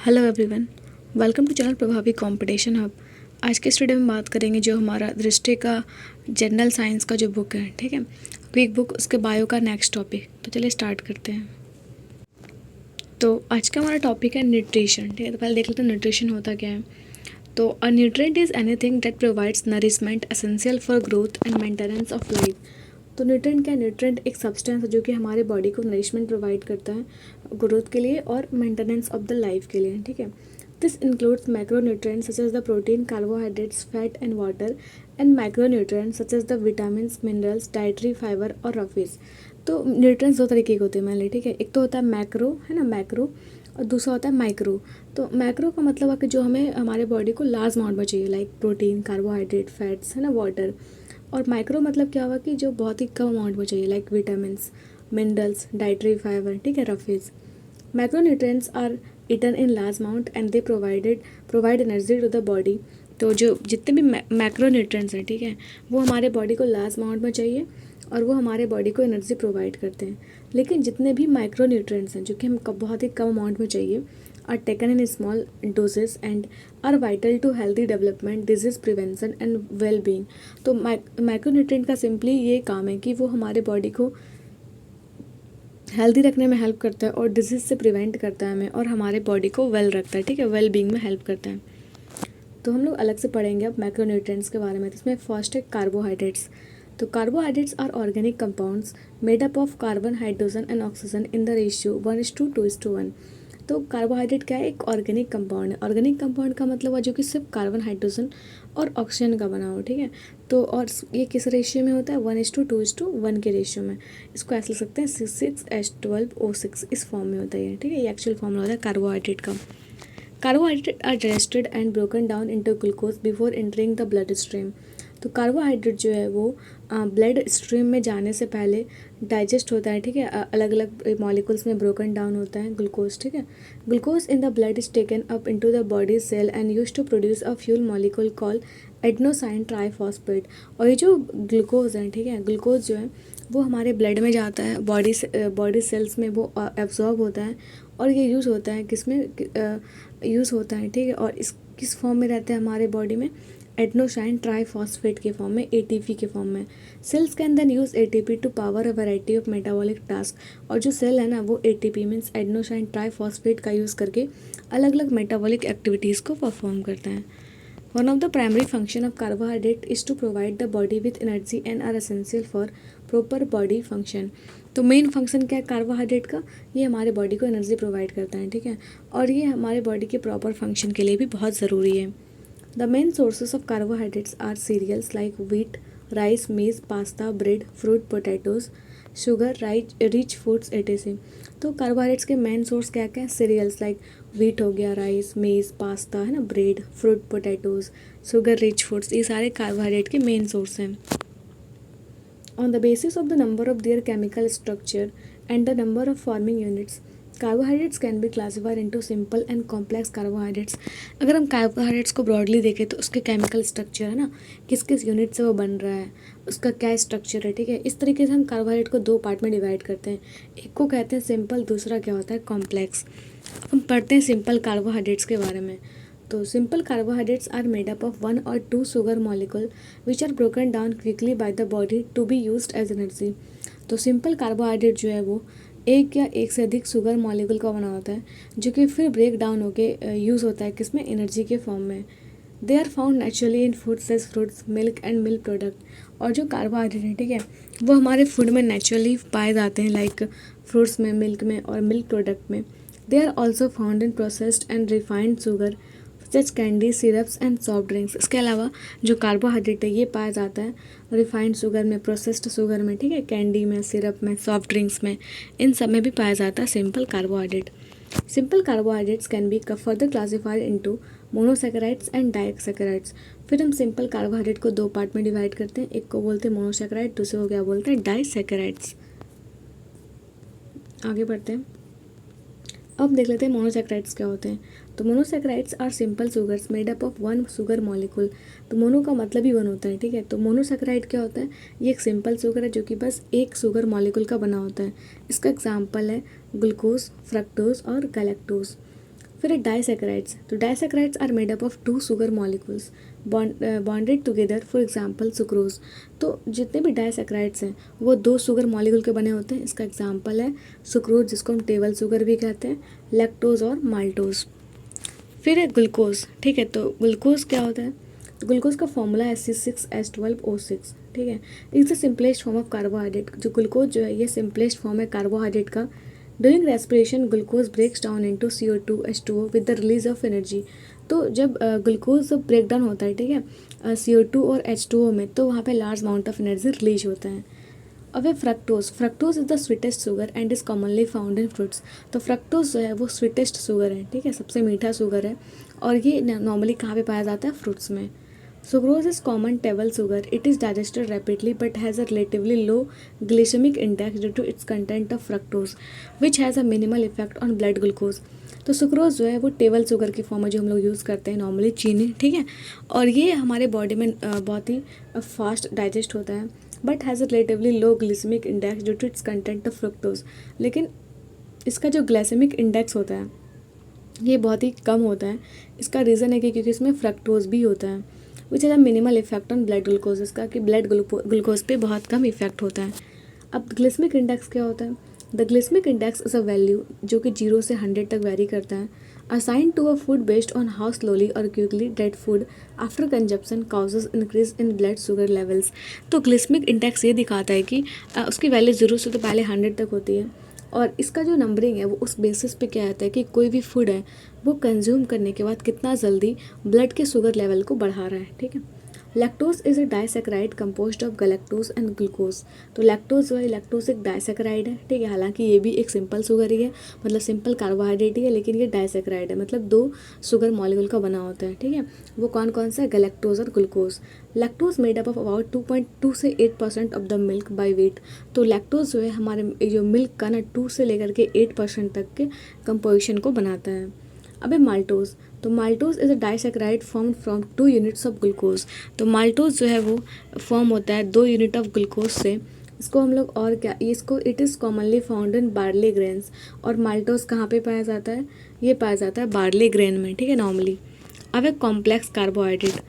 Hello everyone, welcome to channel Prabhavi competition hub. आज के studio में बात करेंगे जो हमारा दृष्टि का जनरल साइंस का जो बुक है, ठीक है, क्विक बुक, उसके बायो का नेक्स्ट टॉपिक। तो चलिए स्टार्ट करते हैं। तो आज का हमारा टॉपिक है न्यूट्रिशन, ठीक है। तो पहले देख लेते हैं न्यूट्रिशन होता क्या है। तो अ nutrient is anything that provides nourishment essential for growth and maintenance of life. तो न्यूट्रिएंट क्या है? न्यूट्रिएंट एक सब्सटेंस है जो कि हमारे बॉडी को नरिशमेंट प्रोवाइड करता है ग्रोथ के लिए और मेंटेनेंस ऑफ द लाइफ के लिए, ठीक है। This includes macronutrients such as the protein, carbohydrates, fat and water, and micronutrients such as the vitamins, minerals, dietary fibre और रफीज। तो न्यूट्रिएंट्स दो तरीके के होते हैं मान ली, ठीक है। एक तो होता है मैक्रो, है ना, मैक्रो, और दूसरा होता है माइक्रो। तो मैक्रो का मतलब है कि जो हमें हमारे बॉडी को लार्ज अमाउंट में चाहिए, लाइक प्रोटीन, कार्बोहाइड्रेट, फैट्स, है ना, वाटर। और माइक्रो मतलब क्या हुआ कि जो बहुत ही कम अमाउंट में चाहिए, like vitamins, minerals, dietary fibre, ठीक है, रफीज। Macronutrients are eaten in large amount and they provide energy to the body. तो जो जितने भी मैक्रोन्यूट्रिएंट्स हैं, ठीक है, वो हमारे बॉडी को लार्ज अमाउंट में चाहिए और वो हमारे बॉडी को एनर्जी प्रोवाइड करते हैं। लेकिन जितने भी माइक्रोन्यूट्रिएंट्स हैं जो कि हम बहुत ही कम अमाउंट में चाहिए, are taken in small doses and are vital to healthy development, disease prevention and well being. तो माइक्रोन्यूट्रिएंट का सिंपली ये काम है कि वो हमारे बॉडी को हेल्दी रखने में हेल्प करता है और डिजीज़ से प्रिवेंट करता है हमें, और हमारे बॉडी को वेल रखता है, ठीक है, वेल बीइंग में हेल्प करता है। तो हम लोग अलग से पढ़ेंगे अब मैक्रोन्यूट्रिएंट्स के बारे में। तो इसमें फर्स्ट है कार्बोहाइड्रेट्स। तो carbohydrates are organic compounds made up of carbon, hydrogen and oxygen in the ratio 1:2:1। तो कार्बोहाइड्रेट क्या है? एक ऑर्गेनिक कंपाउंड है। ऑर्गेनिक कंपाउंड का मतलब है जो कि सिर्फ कार्बन, हाइड्रोजन और ऑक्सीजन का बना हो, ठीक है। तो और ये किस रेशियो में होता है? 1:2:1 के रेशियो में। इसको ऐसे लिख सकते हैं 6:12:O6, इस फॉर्म में होता है ये, ठीक है। ये एक्चुअल फॉर्मूला होता है कार्बोहाइड्रेट का। Carbohydrate are digested and broken down into glucose before entering the blood stream. तो कार्बोहाइड्रेट जो है वो ब्लड स्ट्रीम में जाने से पहले डाइजेस्ट होता है, ठीक है। अलग अलग मॉलिक्यूल्स में ब्रोकन डाउन होता है ग्लूकोज, ठीक है। Glucose in the blood is taken up into the body cell and use to produce a fuel molecule call adenosine triphosphate. और ये जो ग्लूकोज है, ठीक है, ग्लूकोज जो है वो हमारे ब्लड में जाता है, बॉडी सेल्स में वो एब्जॉर्ब होता है और ये यूज़ होता है किसमें? यूज़ होता है, ठीक है। और इस किस फॉर्म में रहता है हमारे बॉडी में? एडेनोसाइन ट्राइफॉस्फेट के फॉर्म में, एटीपी के फॉर्म में। Cells can then use ATP to power a variety of metabolic task. और जो सेल है ना वो एटीपी मीन्स एडेनोसाइन ट्राइफॉस्फेट का यूज़ करके अलग अलग मेटाबॉलिक एक्टिविटीज़ को परफॉर्म करते हैं। One of the primary function of carbohydrate is to provide the body with energy and are essential for proper body function. तो मेन फंक्शन क्या है कार्बोहाइड्रेट का? ये हमारे बॉडी को एनर्जी प्रोवाइड करता है, ठीक है, और ये हमारे बॉडी के प्रॉपर फंक्शन के लिए भी बहुत ज़रूरी है। The main sources of carbohydrates are cereals like wheat, rice, maize, pasta, bread, fruit, potatoes, sugar, rich foods एटेसिव। तो कार्बोहाइड्रेट्स के मेन सोर्स क्या क्या है? सीरियल्स लाइक व्हीट हो गया, राइस, मेज, पास्ता, है ना, bread, fruit, potatoes, sugar rich foods, ये सारे कार्बोहाइड्रेट के मेन सोर्स हैं। On the basis of the number of their chemical structure and the number of forming units, carbohydrates can be classified into simple and complex carbohydrates। अगर हम carbohydrates को broadly देखें तो उसके केमिकल स्ट्रक्चर है ना, किस किस यूनिट से वो बन रहा है, उसका क्या स्ट्रक्चर है, ठीक है। इस तरीके से हम कार्बोहाइड्रेट को दो पार्ट में डिवाइड करते हैं। एक को कहते हैं सिंपल, दूसरा क्या होता है? कॉम्प्लेक्स। अब हम पढ़ते हैं सिंपल कार्बोहाइड्रेट्स के बारे में। तो simple carbohydrates are made up of 1 or 2 sugar molecule which are broken down quickly by the body to be used as energy. तो सिंपल कार्बोहाइड्रेट जो है वो एक या एक से अधिक शुगर मॉलिक्यूल का बना होता है जो कि फिर ब्रेक डाउन होकर यूज़ होता है किसमें? एनर्जी के फॉर्म में। They are found naturally in foods as fruits, milk and milk product. और जो कार्बोहाइड्रेट है, ठीक है, वो हमारे फूड में नेचुरली पाए जाते हैं, लाइक फ्रूट्स में, मिल्क में और मिल्क प्रोडक्ट में। They are also found in processed and refined sugar such candy, syrups and soft drinks. इसके अलावा जो कार्बोहाइड्रेट है ये पाया जाता है रिफाइंड शुगर में, प्रोसेस्ड शुगर में, ठीक है, कैंडी में, सिरप में, सॉफ्ट ड्रिंक्स में, इन सब में भी पाया जाता है simple carbohydrate. Simple carbohydrates can be further classified into monosaccharides and disaccharides. फिर हम सिंपल कार्बोहाइड्रेट को दो पार्ट में डिवाइड करते हैं। एक को बोलते हैं मोनोसैकेराइड, दूसरे को क्या बोलते हैं? डाइसैकेराइड्स। आगे बढ़ते हैं। अब देख लेते हैं मोनोसैकेराइड्स क्या होते हैं। तो monosaccharides are simple sugars made up of 1 sugar molecule. तो मोनो का मतलब ही 1 होता है, ठीक है। तो मोनोसैकेराइड क्या होता है? ये एक सिंपल शुगर है जो कि बस एक शुगर मॉलिक्यूल का बना होता है। इसका एग्जाम्पल है ग्लूकोज, फ्रक्टोज और गैलेक्टोज। फिर है डाइसैकेराइड्स। तो disaccharides are made up of 2 sugar molecules bonded together, for example sucrose. तो जितने भी डाइसैकेराइड्स हैं वो 2 शुगर मॉलिक्यूल के बने होते हैं। इसका एग्जांपल है सुक्रोज, जिसको हम टेबल शुगर भी कहते हैं, लैक्टोज और माल्टोज। फिर है ग्लूकोज, ठीक है। तो ग्लूकोज क्या होता है? तो ग्लूकोज का फॉर्मूला है C6H12O6, ठीक है। It's the simplest form of carbohydrate. जो ग्लूकोज जो है ये सिंपलेस्ट फॉर्म है कार्बोहाइड्रेट का। During respiration glucose breaks down into CO2 H2O with the release of energy. तो जब ग्लूकोज ब्रेक डाउन होता है, ठीक है, CO2 और H2O में, तो वहाँ पे large amount of energy release होता है। अब है fructose. Fructose is the sweetest sugar and is commonly found in fruits. तो फ्रक्टोज जो है वो स्वीटेस्ट शुगर है, ठीक है, सबसे मीठा शुगर है, और ये नॉर्मली कहाँ पे पाया जाता है? फ्रूट्स में। Sucrose is common table sugar. It is digested rapidly but has a relatively low glycaemic index due to its content of fructose which has a minimal effect on blood glucose. तो sucrose जो है वो table sugar की form है जो हम लोग use करते हैं नॉर्मली, चीनी, ठीक है, और ये हमारे बॉडी में बहुत ही फास्ट डाइजेस्ट होता है, but has a relatively low glycaemic index due to its content of fructose. लेकिन इसका जो ग्लाइसेमिक इंडेक्स होता है ये बहुत ही कम होता है। इसका रीज़न है कि क्योंकि इसमें फ्रक्टोज भी होता है, विच has a minimal effect on blood glucose. इसका कि ब्लड ग्लूकोज पे बहुत कम इफेक्ट होता है। अब ग्लिसमिक इंडेक्स क्या होता है? The glycemic index is a value जो कि 0 से 100 तक वेरी करता है, assign to a food based on how slowly और quickly that food after consumption causes increase in blood sugar levels. तो ग्लिसमिक इंडेक्स ये दिखाता है कि उसकी वैल्यू 0 से तो पहले 100 तक होती है, और इसका जो नंबरिंग है वो उस बेसिस पे क्या आता है कि कोई भी फूड है वो कंज्यूम करने के बाद कितना जल्दी ब्लड के शुगर लेवल को बढ़ा रहा है, ठीक है। Lactose is a disaccharide composed of galactose and glucose. तो लैक्टोज जो है, लैक्टोज एक डाइसैकेराइड है, ठीक है, हालांकि ये भी एक सिंपल शुगर ही है, मतलब सिंपल कार्बोहाइड्रेट ही है, लेकिन ये डाइसैकेराइड है, मतलब 2 शुगर मॉलिक्यूल का बना होता है, ठीक है। वो कौन कौन सा है? गैलेक्टोज और glucose. Lactose made up of about 2.2 से 8% of the milk by wait. तो लैक्टोज जो है हमारे जो मिल्क का ना 2 से लेकर के 8% तक के कंपोजिशन को बनाता है। अब है माल्टोज। तो maltose is a disaccharide form from 2 units of glucose. तो माल्टोज जो है वो फॉर्म होता है 2 यूनिट ऑफ ग्लूकोज से। इसको हम लोग और क्या, इसको it is commonly found in barley grains. और माल्टोज कहाँ पे पाया जाता है? ये पाया जाता है बार्ली ग्रेन में, ठीक है, नॉर्मली। अब है कॉम्प्लेक्स कार्बोहाइड्रेट।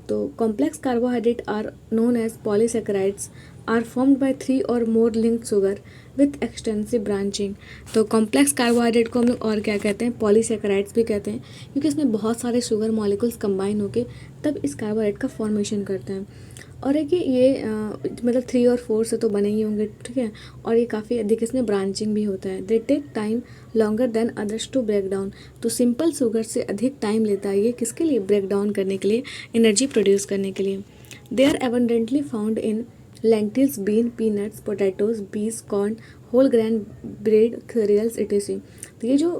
तो complex carbohydrate are known as polysaccharides are formed by 3 और more linked sugar with extensive branching. तो कॉम्प्लेक्स कार्बोहाइड्रेट को हम लोग और क्या कहते हैं? पॉलीसैकेराइड्स भी कहते हैं, क्योंकि इसमें बहुत सारे शुगर मॉलिक्यूल्स कंबाइन होकर तब इस कार्बोहाइड्रेट का फॉर्मेशन करते हैं। और है कि ये मतलब 3 और 4 से तो बने ही होंगे, ठीक है, और ये काफ़ी अधिक इसमें ब्रांचिंग भी होता है। They take time longer than others to break down. तो सिंपल शुगर से अधिक टाइम लेता है ये किसके लिए? ब्रेक डाउन करने के लिए, एनर्जी प्रोड्यूस करने के लिए। They are abundantly found in lentils, bean, peanuts, potatoes, बीज, corn, whole grain bread, cereals etc। तो ये जो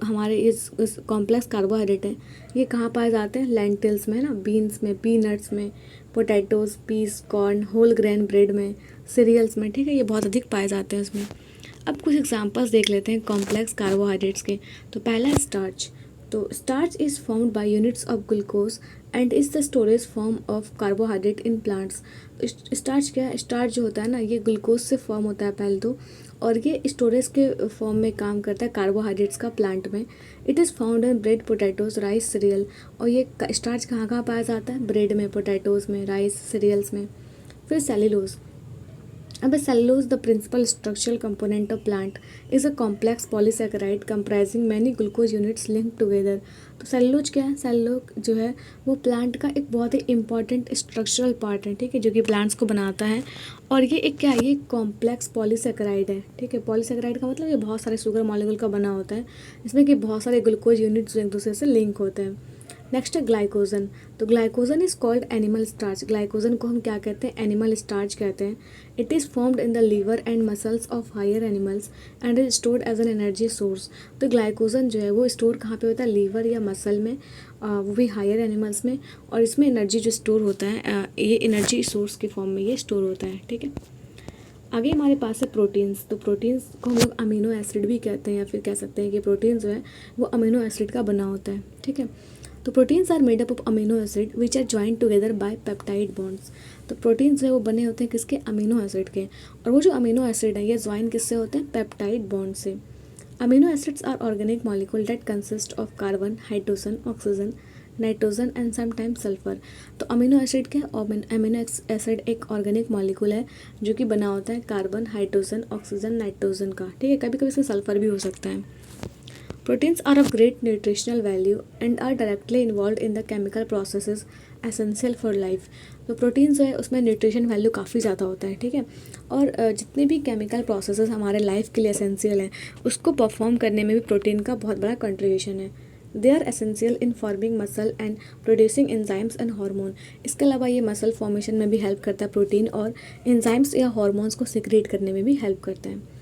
हमारे इस कॉम्प्लेक्स कार्बोहाइड्रेट है ये कहाँ पाए जाते हैं? लेंटिल्स में ना, बीन्स में, पीनट्स में, potatoes, peas, corn, whole grain bread में, सीरियल्स में, ठीक है, ये बहुत अधिक पाए जाते हैं उसमें। अब कुछ एग्जांपल्स देख लेते हैं कॉम्प्लेक्स कार्बोहाइड्रेट्स के। तो पहला है स्टार्च। तो starch is formed by units of glucose and is the storage form of carbohydrate in plants. Starch क्या है? स्टार्च जो होता है ना ये ग्लूकोज से फॉर्म होता है पहले तो, और ये स्टोरेज के फॉर्म में काम करता है कार्बोहाइड्रेट्स का प्लांट में। It is found in bread, potatoes, rice, serial. और ये स्टार्च कहाँ कहाँ पाया जाता है? ब्रेड में, पोटैटोज में, राइस, सीरियल्स में। फिर सेल्यूलोज। अब cellulose, the principal structural component of plant, is a complex polysaccharide comprising many glucose units linked together। तो सेलुलोज क्या है? सेलुलोज जो है वो प्लांट का एक बहुत ही इंपॉर्टेंट स्ट्रक्चरल पार्ट है, ठीक है, जो कि प्लांट्स को बनाता है। और ये एक क्या है? ये कॉम्प्लेक्स पॉलीसेकेराइड है, ठीक है। पॉलीसेकेराइड का मतलब ये बहुत सारे शुगर मॉलिक्यूल का बना होता है, इसमें कि बहुत सारे ग्लूकोज यूनिट्स एक दूसरे से लिंक होते हैं। नेक्स्ट है ग्लाइकोजन। तो glycogen is called animal starch. Glycogen को हम क्या कहते हैं? एनिमल स्टार्च कहते हैं। It is formed in the liver and muscles of higher animals and is stored as an energy source. तो ग्लाइकोजन जो है वो स्टोर कहाँ पे होता है? लीवर या मसल में, वो भी हायर एनिमल्स में, और इसमें एनर्जी जो स्टोर होता है ये एनर्जी सोर्स के फॉर्म में ये स्टोर होता है, ठीक है। आगे हमारे पास है प्रोटीन्स। तो प्रोटीन्स को हम लोग अमीनो एसिड भी कहते हैं, या फिर कह सकते हैं कि प्रोटीन जो है वो अमीनो एसिड का बना होता है, ठीक है। तो proteins are made up of amino acid which are joint together by peptide bonds. तो प्रोटीन्स जो है वो बने होते हैं किसके? अमीनो एसिड के। और वो जो अमीनो एसिड है ये ज्वाइन किससे होते हैं? पेप्टाइड बॉन्ड से। Amino acids are organic molecule that consist of carbon, hydrogen, oxygen, nitrogen and sometimes sulphur. तो अमीनो एसिड क्या है? अमीनो एसिड एक ऑर्गेनिक मॉलिक्यूल है जो कि बना होता है कार्बन, हाइड्रोजन, ऑक्सीजन, नाइट्रोजन का, ठीक है। कभी कभी इसमें सल्फर भी हो सकता है। Proteins are of great nutritional value and are directly involve in the chemical processes essential for life. तो प्रोटीन जो है उसमें न्यूट्रिशन वैल्यू काफ़ी ज़्यादा होता है, ठीक है। और जितने भी केमिकल प्रोसेसेस हमारे लाइफ के लिए एसेंशियल हैं उसको परफॉर्म करने में भी प्रोटीन का बहुत बड़ा कंट्रीब्यूशन है। They are essential in forming muscle and producing enzymes and hormone. इसके अलावा ये मसल फॉर्मेशन में भी हेल्प करता है प्रोटीन, और एंजाइम्स या हार्मोन्स को सिक्रीट करने में भी हेल्प करता है।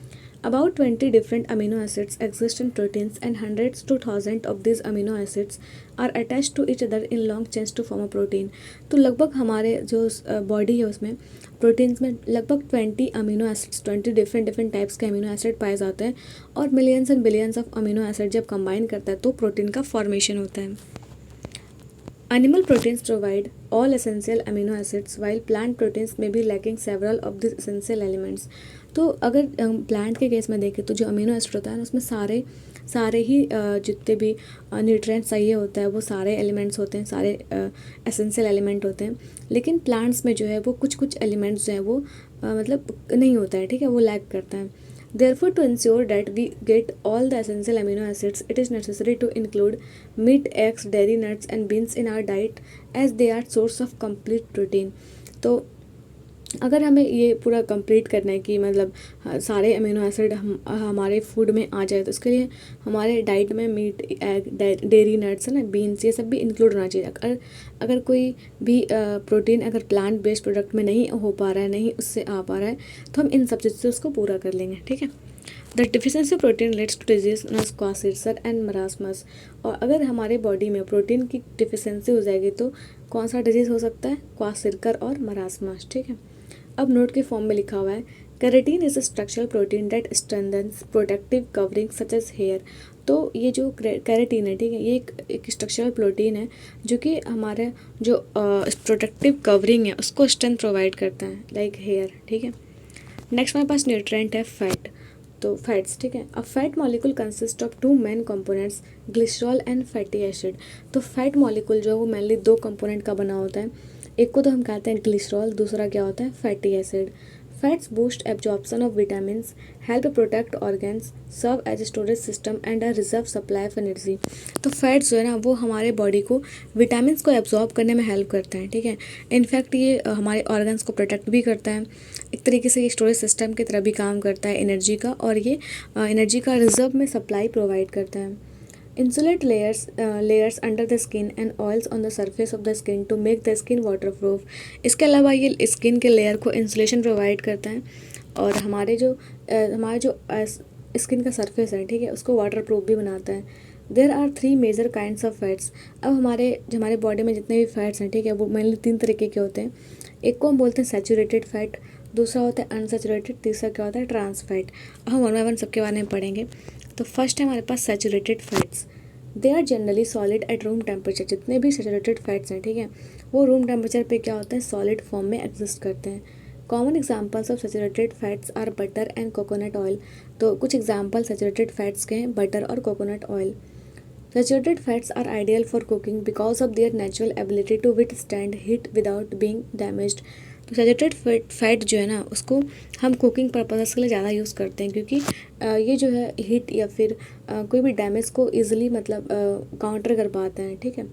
About 20 different amino acids exist in proteins, and hundreds to thousands of these amino acids are attached to each other in long chains to form a protein। तो लगभग हमारे जो बॉडी है उसमें प्रोटीन्स में लगभग 20 अमीनो एसिड्स, 20 डिफरेंट टाइप्स के amino acid पाए जाते हैं, और millions and billions of amino acid जब कंबाइन करता है तो प्रोटीन का फॉर्मेशन होता है। Animal proteins provide all essential amino acids, while plant proteins may be lacking several of these essential elements। तो अगर प्लांट के केस में देखें तो जो अमीनो एसिड होता है ना उसमें सारे ही जितने भी न्यूट्रिएंट्स चाहिए होता है वो सारे एलिमेंट्स होते हैं, सारे एसेंशियल एलिमेंट होते हैं। लेकिन प्लांट्स में जो है वो कुछ एलिमेंट्स जो है वो मतलब नहीं होता है, ठीक है, वो लैक करता है। Therefore, to ensure that we get all the essential amino acids, it is necessary to include meat, eggs, dairy, nuts and beans in our diet, as they are source of complete protein। तो अगर हमें ये पूरा complete करना है कि मतलब सारे अमीनो एसिड हमारे फूड में आ जाए, तो उसके लिए हमारे डाइट में मीट, एग, डेयरी, नट्स है ना, बीन्स, ये सब भी इंक्लूड होना चाहिए। अगर कोई भी प्रोटीन अगर प्लांट बेस्ड प्रोडक्ट में नहीं हो पा रहा है, नहीं उससे आ पा रहा है, तो हम इन सब चीज़ से उसको पूरा कर लेंगे, ठीक है। The deficiency protein leads to disease kwashiorkor and marasmus. और अगर हमारे बॉडी में प्रोटीन की डिफिशेंसी हो जाएगी तो कौन सा डिजीज़ हो सकता है? क्वासिल्कर और मरासमस, ठीक है। अब नोट के फॉर्म में लिखा हुआ है, keratin is a structural protein that strengthens protective covering such as hair. तो ये जो कैरेटीन है, ठीक है, ये एक स्ट्रक्चरल प्रोटीन है जो कि हमारे जो प्रोटेक्टिव कवरिंग है उसको स्ट्रेंथ प्रोवाइड करता है, लाइक हेयर, ठीक है। नेक्स्ट हमारे पास न्यूट्रिएंट है फैट। तो फैट्स, ठीक है। अब fat molecule consist of two main components, glycerol and fatty acid. तो फैट मॉलिक्यूल जो है वो मेनली दो कंपोनेंट का बना होता है। एक को तो हम कहते हैं ग्लिसरॉल, दूसरा क्या होता है? Fatty acid. Fats boost absorption of vitamin, help protect organs, serve as storage system and a reserve supply of energy. तो फैट्स जो है ना वो हमारे बॉडी को विटामिन को एब्जॉर्ब करने में हेल्प करता है, ठीक है। इनफैक्ट ये हमारे ऑर्गन्स को प्रोटेक्ट भी करता है। एक तरीके से ये स्टोरेज सिस्टम की तरह भी काम करता है एनर्जी का, और ये एनर्जी का रिजर्व में सप्लाई प्रोवाइड करता है। Insulate layers under the skin and oils on the surface of the skin to make the skin waterproof। इसके अलावा ये स्किन के लेयर को इंसुलेशन प्रोवाइड करता है, और हमारे जो स्किन का सरफेस है, ठीक है, उसको वाटरप्रूफ भी बनाता है। There are 3 major kinds of fats. अब हमारे बॉडी में जितने भी फैट्स हैं, ठीक है, वो मेनली 3 तरीके के होते हैं। एक को हम बोलते हैं सैचुरेटेड फैट, दूसरा होता है अनसैचुरेटेड, तीसरा क्या होता है? Trans fat. अब हम वन बाय वन सबके बारे में पढ़ेंगे। तो फर्स्ट है हमारे पास saturated fats. They are generally solid at room temperature. जितने भी सैचुरेटेड फैट्स हैं, ठीक है, वो रूम टेम्परेचर पे क्या होते हैं? सॉलिड फॉर्म में एग्जिस्ट करते हैं। Common examples of saturated fats are butter and coconut oil. तो कुछ एग्जाम्पल सैचुरेटेड फैट्स के हैं, बटर और coconut oil. Saturated fats are ideal for cooking because of their natural ability to withstand heat without being damaged। तो saturated fat जो है ना उसको हम कुकिंग पर्पसेस के लिए ज़्यादा यूज़ करते हैं, क्योंकि ये जो है हीट या फिर कोई भी डैमेज को ईजिली मतलब काउंटर कर पाते हैं, ठीक है।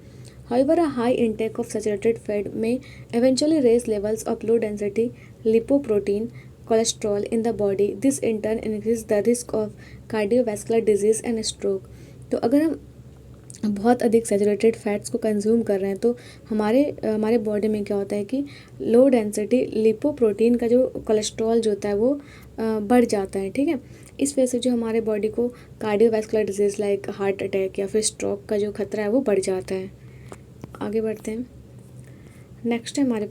However, a high intake of saturated fat may eventually raise levels of low density lipoprotein cholesterol in the body। This in turn increases the risk of cardiovascular disease and stroke। तो अगर हम बहुत अधिक सैचुरेटेड फैट्स को consume कर रहे हैं तो हमारे बॉडी में क्या होता है कि लो डेंसिटी लिपोप्रोटीन का जो कोलेस्ट्रॉल जो होता है वो बढ़ जाता है, ठीक है। इस वजह से जो हमारे बॉडी को cardiovascular disease like heart attack या फिर स्ट्रोक का जो खतरा है वो बढ़ जाता है। आगे बढ़ते हैं। नेक्स्ट है हमारे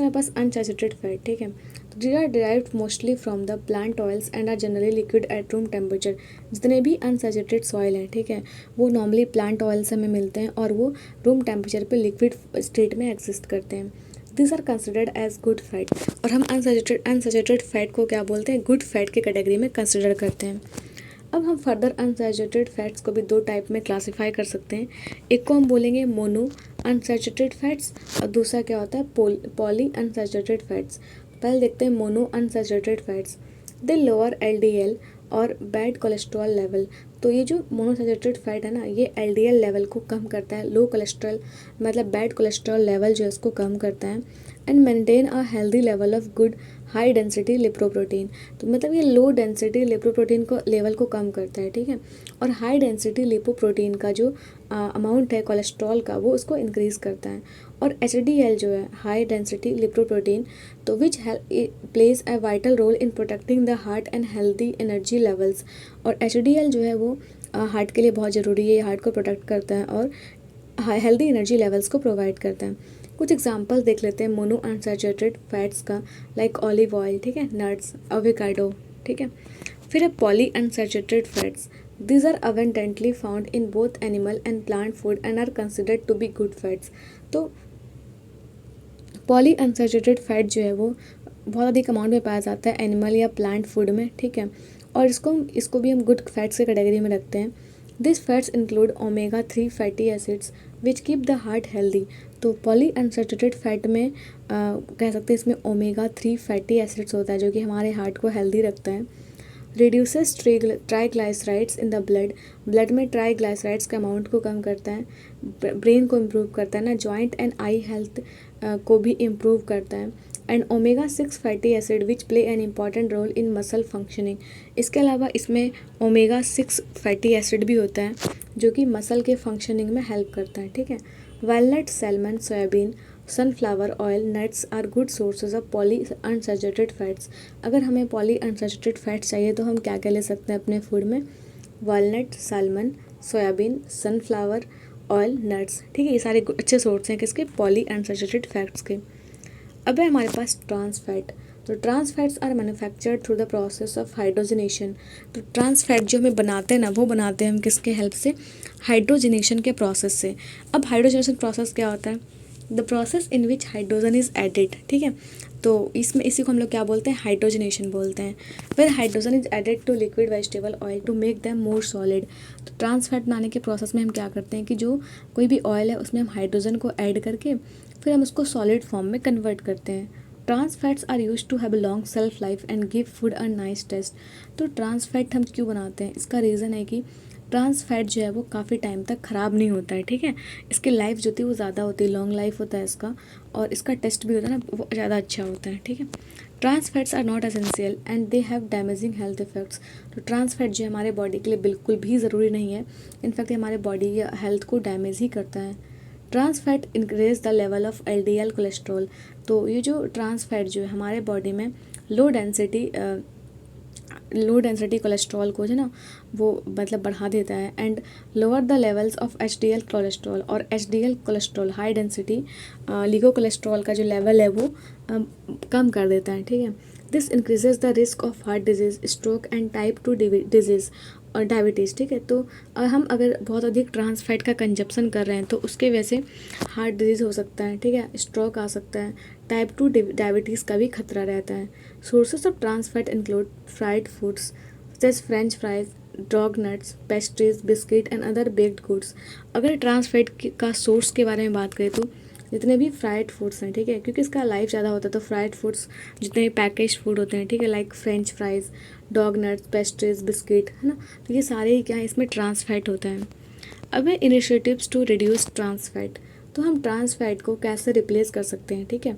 पास अनसैचुरेटेड फैट, ठीक है। तो they are derived mostly from the plant oils and are generally liquid at room temperature. जितने भी अनसैचुरेटेड सॉइल हैं, ठीक है, वो नॉर्मली प्लांट ऑयल से हमें मिलते हैं और वो रूम टेम्परेचर पे लिक्विड स्टेट में एग्जिस्ट करते हैं। This are considered as good fat. और हम अनसैचुरेटेड फैट को क्या बोलते हैं, गुड फैट की कैटेगरी में कंसिडर करते हैं। अब हम फर्दर अनसैचुरेटेड फैट्स को भी दो टाइप में क्लासीफाई कर सकते हैं। एक को हम बोलेंगे मोनो अनसैचुरेटेड फैट्स और दूसरा क्या होता है पॉली अनसैचुरेटेड फैट्स। पहले देखते हैं मोनो अनसैचुरेटेड फैट्स। दे लोअर LDL और बैड कोलेस्ट्रॉल लेवल। तो ये जो मोनोसैचुरेटेड फैट है ना, ये LDL लेवल को कम करता है, लो कोलेस्ट्रॉल मतलब बैड कोलेस्ट्रॉल लेवल जो है उसको कम करता है। And maintain a healthy level of good high density lipoprotein. तो मतलब ये लो डेंसिटी लिपोप्रोटीन को लेवल को कम करता है, ठीक है। और हाई डेंसिटी लिपोप्रोटीन का जो अमाउंट है कोलेस्ट्रॉल का, वो उसको इंक्रीज़ करता है। और HDL जो है हाई डेंसिटी लिपोप्रोटीन, तो which plays a vital role in protecting the heart and healthy energy levels. और HDL जो है वो हार्ट के लिए बहुत ज़रूरी है, ये हार्ट को प्रोटेक्ट करता है और हेल्दी एनर्जी लेवल्स को प्रोवाइड करता है। कुछ एग्जांपल देख लेते हैं मोनो अनसैचुरेटेड फैट्स का, लाइक ऑलिव ऑयल, ठीक है, नट्स, एवोकाडो, ठीक है। फिर है poly unsaturated fats. These are abundantly found in both animal and plant food and are considered to be good fats. तो पॉली अनसैचुरेटेड फैट जो है वो बहुत अधिक अमाउंट में पाया जाता है एनिमल या प्लांट फूड में, ठीक है। और इसको भी हम गुड फैट्स की कैटेगरी में रखते हैं। This fats include omega-3 fatty acids which keep the heart healthy. तो पॉली अनसैचुरेटेड फैट में कह सकते हैं इसमें omega-3 फैटी एसिड्स होता है जो कि हमारे हार्ट को हेल्दी रखता है। Reduces triglycerides in the blood में ट्राइग्लाइसराइड्स के अमाउंट को कम करता है। ब्रेन को इम्प्रूव करता है ना, जॉइंट एंड आई हेल्थ को भी इम्प्रूव करता है। And omega-6 fatty acid which play an important role in muscle functioning. इसके अलावा इसमें omega-6 फैटी एसिड भी होता है जो कि मसल के फंक्शनिंग में हेल्प करता है, ठीक है। Walnut, salmon, soybean, sunflower oil, nuts are good sources of poly unsaturated fats. अगर हमें पॉली अनसैचुरेटेड फैट्स चाहिए तो हम क्या क्या ले सकते हैं अपने फूड में, walnut, salmon, soybean, sunflower oil, nuts, ठीक है। ये सारे अच्छे सोर्स हैं किसके, पॉली अनसैचुरेटेड फैट्स के। अब है हमारे पास ट्रांस फैट। तो trans fats are manufactured through the process of hydrogenation. तो ट्रांस फैट जो हमें बनाते हैं ना, वो बनाते हैं हम किसके हेल्प से, हाइड्रोजनेशन के प्रोसेस से। अब हाइड्रोजनेशन प्रोसेस क्या होता है, the process in which hydrogen is added, ठीक है। तो इसमें इसी को हम लोग क्या बोलते हैं, हाइड्रोजनेशन बोलते हैं। फिर hydrogen is added to liquid vegetable oil to make them more solid. तो ट्रांस फैट बनाने के प्रोसेस में हम क्या करते हैं कि जो कोई भी ऑयल है उसमें हम हाइड्रोजन को ऐड करके फिर हम उसको सॉलिड फॉर्म में कन्वर्ट करते हैं। Trans fats are use to have a long shelf life and give food a nice taste. तो ट्रांस फैट हम क्यों बनाते हैं, इसका रीज़न है कि ट्रांस फैट जो है वो काफ़ी टाइम तक ख़राब नहीं होता है, ठीक है। इसकी लाइफ जो थी वो ज़्यादा होती है, लॉन्ग लाइफ होता है इसका, और इसका टेस्ट भी होता है ना, वो ज़्यादा अच्छा होता है, ठीक है। Trans fats are not essential and they have damaging health effects. तो ट्रांस फैट जो है हमारे बॉडी के लिए बिल्कुल भी ज़रूरी नहीं है, इनफैक्ट हमारे बॉडी या हेल्थ को डैमेज ही करता है। Trans fat increase the level of LDL cholesterol. तो ये जो ट्रांस फैट जो है हमारे बॉडी में लो डेंसिटी कोलेस्ट्रॉल को जो ना वो मतलब बढ़ा देता है। And lower the levels of HDL cholesterol. और HDL cholesterol high density लिगो cholesterol का जो लेवल है वो कम कर देता है, ठीक है। This increases the risk of heart disease, stroke and type 2 disease और डायबिटीज़, ठीक है। तो हम अगर बहुत अधिक ट्रांस फैट का कंजप्शन कर रहे हैं तो उसके वजह से हार्ट डिजीज़ हो सकता है, ठीक है, स्ट्रोक आ सकता है, टाइप 2 डायबिटीज़ का भी खतरा रहता है। Sources of trans fat include fried foods जैसे French fries, doughnuts, pastries, biscuit and other baked goods. अगर ट्रांस फैट का सोर्स के बारे में बात करें तो जितने भी फ्राइड फूड्स हैं, ठीक है, क्योंकि इसका लाइफ ज़्यादा होता है, तो फ्राइड फूड्स जितने भी पैकेज फूड होते हैं, ठीक है, like French fries, dog nuts, pastries, biscuit, है ना, तो ये सारे ही क्या है, इसमें ट्रांस फैट होता है। अब है initiatives to reduce trans fat. तो हम ट्रांस फैट को कैसे रिप्लेस कर सकते हैं, ठीक है।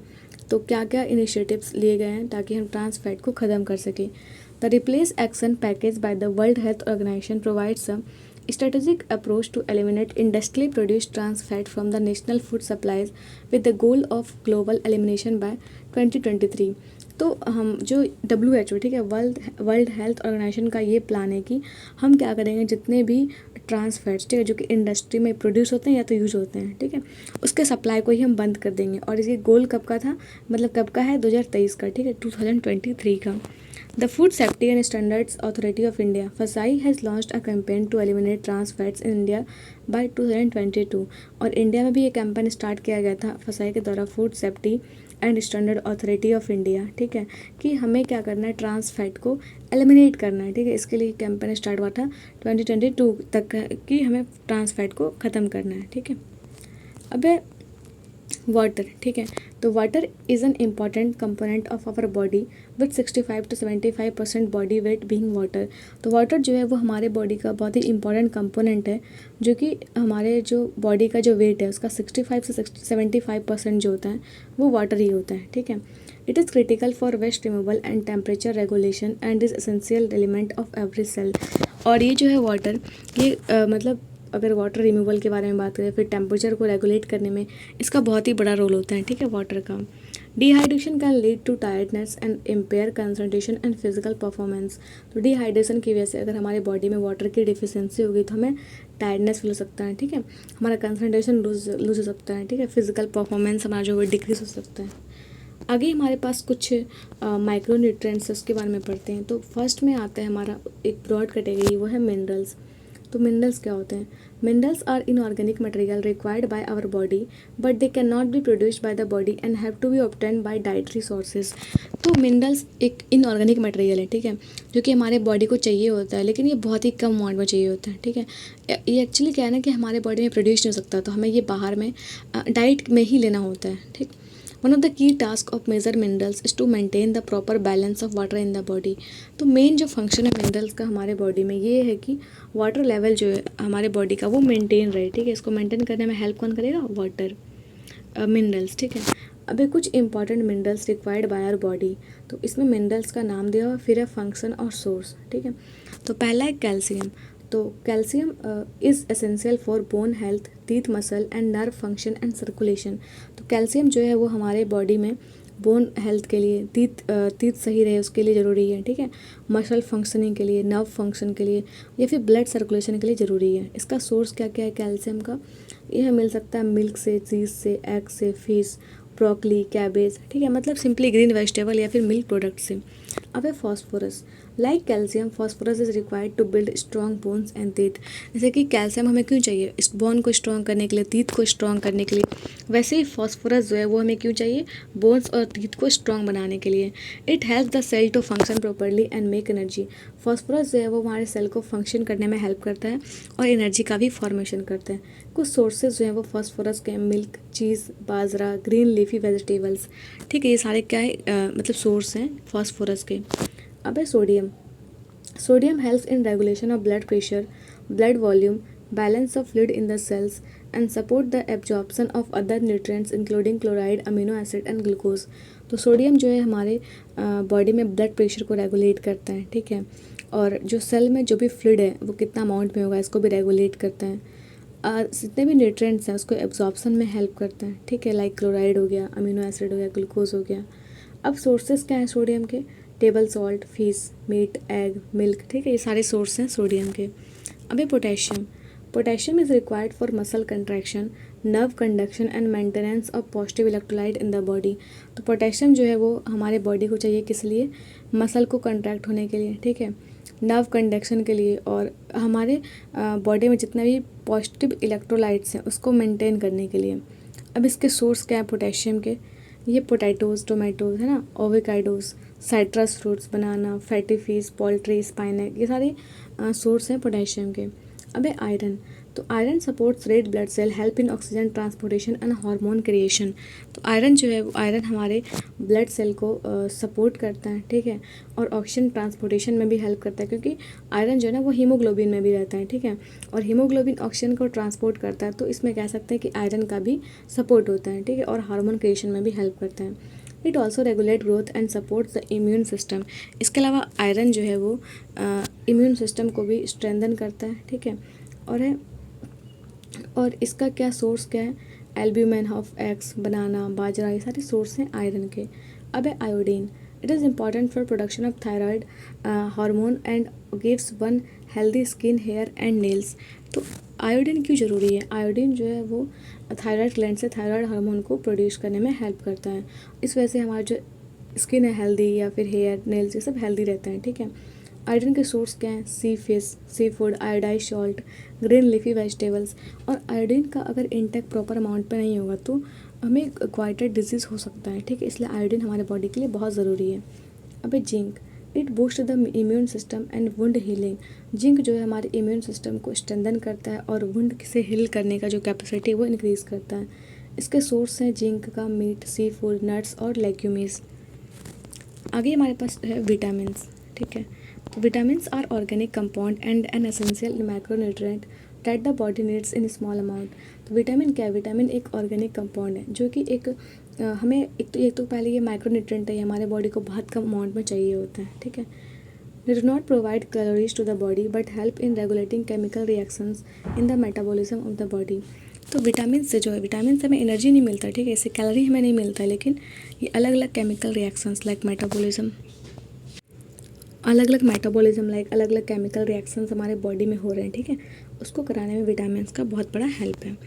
तो क्या क्या इनिशिएटिव्स लिए गए हैं ताकि हम ट्रांस फैट को ख़त्म कर सकें। The replace action package by the World Health Organization provides a strategic approach to eliminate industrially produced trans fat from the national food supplies with the goal of global elimination by 2023। तो हम जो WHO, ठीक है, world Health organisation का ये plan है कि हम क्या करेंगे, जितने भी ट्रांस फैट्स, ठीक है, जो कि इंडस्ट्री में प्रोड्यूस होते हैं या तो यूज होते हैं, ठीक है, उसके सप्लाई को ही हम बंद कर देंगे। और इसके गोल कब का था, मतलब कब का है, 2023 का, ठीक है, 2023 का। The Food Safety and Standards Authority of India (FSSAI) has launched a campaign to eliminate trans fats in India by 2022। और इंडिया में भी ये कैंपेन स्टार्ट किया गया था FSSAI के द्वारा, food safety and standard authority of India, ठीक है, कि हमें क्या करना है, ट्रांस फैट को एलिमिनेट करना है, ठीक है। इसके लिए कैंपेन स्टार्ट हुआ था 2022 तक कि हमें ट्रांस फैट को ख़त्म करना है, ठीक है। अब वाटर, ठीक है, तो water is an important component of our body with 65 to 75% body weight being water. तो वाटर जो है वो हमारे बॉडी का बहुत ही इंपॉर्टेंट कंपोनेंट है, जो कि हमारे जो बॉडी का जो वेट है उसका 65 से 75% जो होता है वो वाटर ही होता है, ठीक है। It is critical for waste removal and temperature regulation and is essential element of every cell. और ये जो है वाटर, ये मतलब अगर वाटर रिमूवल के बारे में बात करें, फिर टेम्परेचर को रेगुलेट करने में इसका बहुत ही बड़ा रोल होता है, ठीक है, वाटर का। Dehydration can lead to tiredness and impair concentration and physical performance. तो डिहाइड्रेशन की वजह से अगर हमारे बॉडी में वाटर की डिफिशियंसी होगी तो हमें टायर्डनेस फील हो सकता है, ठीक है, हमारा कंसंट्रेशन लूज हो सकता है, ठीक है, फिजिकल परफॉर्मेंस हमारा जो है डिक्रीज हो सकता है। आगे हमारे पास कुछ माइक्रो न्यूट्रिएंट्स उसके बारे में पढ़ते हैं। तो फर्स्ट में आता है हमारा एक ब्रॉड कैटेगरी, वो है मिनरल्स। तो मिनरल्स क्या होते हैं? Minerals are inorganic material required by our body but they can not be produced by the body and have to be obtain by dietary sources. तो मिनरल्स एक इनऑर्गेनिक मटेरियल है, ठीक है, जो कि हमारे बॉडी को चाहिए होता है, लेकिन ये बहुत ही कम अमाउंट में चाहिए होता है, ठीक है। ये एक्चुअली क्या है ना कि हमारे बॉडी में प्रोड्यूस नहीं हो सकता, तो हमें ये बाहर में डाइट में ही लेना होता है, ठीक। One of the key task of major minerals is to maintain the proper balance of water in the body. तो मेन जो फंक्शन है मिनरल्स का हमारे बॉडी में ये है कि वाटर लेवल जो है हमारे बॉडी का वो मेंटेन रहे, ठीक है। इसको मेंटेन करने में हेल्प कौन करेगा? वाटर, मिनरल्स, ठीक है। अभी कुछ important minerals required by our body. तो इसमें मिनरल्स का नाम दिया हुआ, फिर है फंक्शन और सोर्स, ठीक है। तो पहला है कैल्शियम। तो calcium is essential for bone health, teeth muscle and nerve function and circulation. तो कैल्शियम जो है वो हमारे बॉडी में बोन हेल्थ के लिए, टीथ सही रहे उसके लिए ज़रूरी है, ठीक है, मसल फंक्शनिंग के लिए, नर्व फंक्शन के लिए, या फिर ब्लड सर्कुलेशन के लिए ज़रूरी है। इसका सोर्स क्या क्या है कैल्शियम का? यह मिल सकता है मिल्क से, चीज़ से, एग से, फिश, ब्रोकली, कैबेज, ठीक है, मतलब सिंपली ग्रीन वेजिटेबल या फिर मिल्क प्रोडक्ट से। अब है phosphorus. Like calcium, phosphorus is required to build strong bones and teeth. जैसे कि कैल्शियम हमें क्यों चाहिए? इस बोन को स्ट्रॉन्ग करने के लिए, टीथ को स्ट्रॉन्ग करने के लिए, वैसे ही फॉस्फोरस जो है वो हमें क्यों चाहिए? बोन्स और टीथ को स्ट्रॉन्ग बनाने के लिए। It help the cell to function properly and make energy. Phosphorus जो है वो हमारे सेल को फंक्शन करने में हेल्प करता है और एनर्जी का भी फॉर्मेशन करता है। कुछ सोर्सेज जो हैं वो फॉस्फोरस के मिल्क, चीज़, बाजरा, ग्रीन लीफी वेजिटेबल्स, ठीक है, ये सारे क्या है मतलब सोर्स हैं फॉस्फोरस के। अब है sodium. Sodium helps in regulation of blood pressure, blood volume, balance of fluid in the cells and support the absorption of other nutrients including chloride, amino acid and glucose. तो sodium जो है हमारे body में blood pressure को regulate करता है, ठीक है, और जो सेल में जो भी फ्लूइड है वो कितना अमाउंट में होगा इसको भी रेगुलेट करता है। जितने भी न्यूट्रिएंट्स हैं उसको एब्जॉर्प्शन में हेल्प करता है, ठीक है, लाइक क्लोराइड हो गया, अमीनो एसिड हो गया, ग्लूकोज हो गया। अब सोर्सेज क्या हैं सोडियम के? Table salt, fish, meat, egg, milk, ठीक है, ये सारे सोर्स हैं सोडियम के। अभी potassium. Potassium is required for muscle contraction, nerve conduction and maintenance of positive electrolyte in the body. तो पोटेशियम जो है वो हमारे बॉडी को चाहिए किस लिए? मसल को कंट्रैक्ट होने के लिए, ठीक है, नर्व कंडक्शन के लिए, और हमारे बॉडी में जितने भी पॉजिटिव इलेक्ट्रोलाइट्स हैं उसको मेंटेन करने के लिए। अब इसके सोर्स क्या है पोटेशियम के? ये पोटैटोज़, टोमेटोज़ है ना, ओवेकाडोज़, साइट्रस फ्रूट्स, बनाना, फैटी फिश, पोल्ट्री, स्पाइनक, ये सारे सोर्स हैं पोटेशियम के। अब है आयरन। तो iron supports red blood cell, help in oxygen transportation and hormone creation. तो आयरन जो है वो आयरन हमारे ब्लड सेल को सपोर्ट करता है, ठीक है, और ऑक्सीजन ट्रांसपोर्टेशन में भी हेल्प करता है, क्योंकि आयरन जो है ना वो हीमोग्लोबिन में भी रहता है, ठीक है, और हीमोग्लोबिन ऑक्सीजन को ट्रांसपोर्ट करता है, तो इसमें कह सकते हैं कि आयरन का भी सपोर्ट होता है, ठीक है, और हार्मोन क्रिएशन में भी हेल्प करता है। It also regulate growth and supports the immune system. इसके अलावा आयरन जो है वो इम्यून सिस्टम को भी स्ट्रेंथन करता है, ठीक है, और इसका क्या सोर्स क्या है? Albumin of eggs, banana, bajra, ये सारे सोर्स हैं आयरन के। अब है iodine. It is important for production of thyroid hormone and gives one healthy skin, hair and nails. तो आयोडीन क्यों ज़रूरी है? आयोडीन जो है वो थायराइड ग्लैंड से थायराइड हार्मोन को प्रोड्यूस करने में हेल्प करता है। इस वजह से हमारा जो स्किन है हेल्दी, या फिर हेयर, नेल्स, ये सब हेल्दी रहते हैं, ठीक है। आयरन के सोर्स क्या हैं? Sea fish, sea food, iodised salt, green leafy vegetables. और आयोडीन का अगर इंटेक प्रॉपर अमाउंट पे नहीं होगा तो हमें क्वाइटेड डिजीज़ हो सकता है, ठीक है, इसलिए आयोडीन हमारे बॉडी के लिए बहुत ज़रूरी है। अब है zinc, it boost the immune system and wound healing. Zinc जो है हमारे इम्यून सिस्टम को स्ट्रेंथन करता है और वुंड से हील करने का जो कैपेसिटी है वो इंक्रीज़ करता है। इसके सोर्स हैं जिंक का मीट, सी फूड, नट्स और लेग्यूमीज। आगे हमारे पास है विटामिन्स, ठीक है। Vitamins are organic compound and an essential macronutrient that the body needs in small amount. तो विटामिन क्या है? विटामिन एक ऑर्गेनिक कंपाउंड है जो कि हमें एक तो पहले ये माइक्रोन्यूट्रिएंट है, ये हमारे बॉडी को बहुत कम अमाउंट में चाहिए होता है, ठीक है। They do not provide calories to the body but help in regulating chemical reactions in the metabolism of the body। तो विटामिन से जो है, विटामिन से हमें एनर्जी नहीं मिलता, ठीक है, इससे कैलोरी हमें नहीं मिलता, लेकिन ये अलग अलग केमिकल रिएक्शंस लाइक अलग अलग केमिकल रिएक्शंस हमारे बॉडी में हो रहे हैं, ठीक है, उसको कराने में विटामिन का बहुत बड़ा हेल्प है।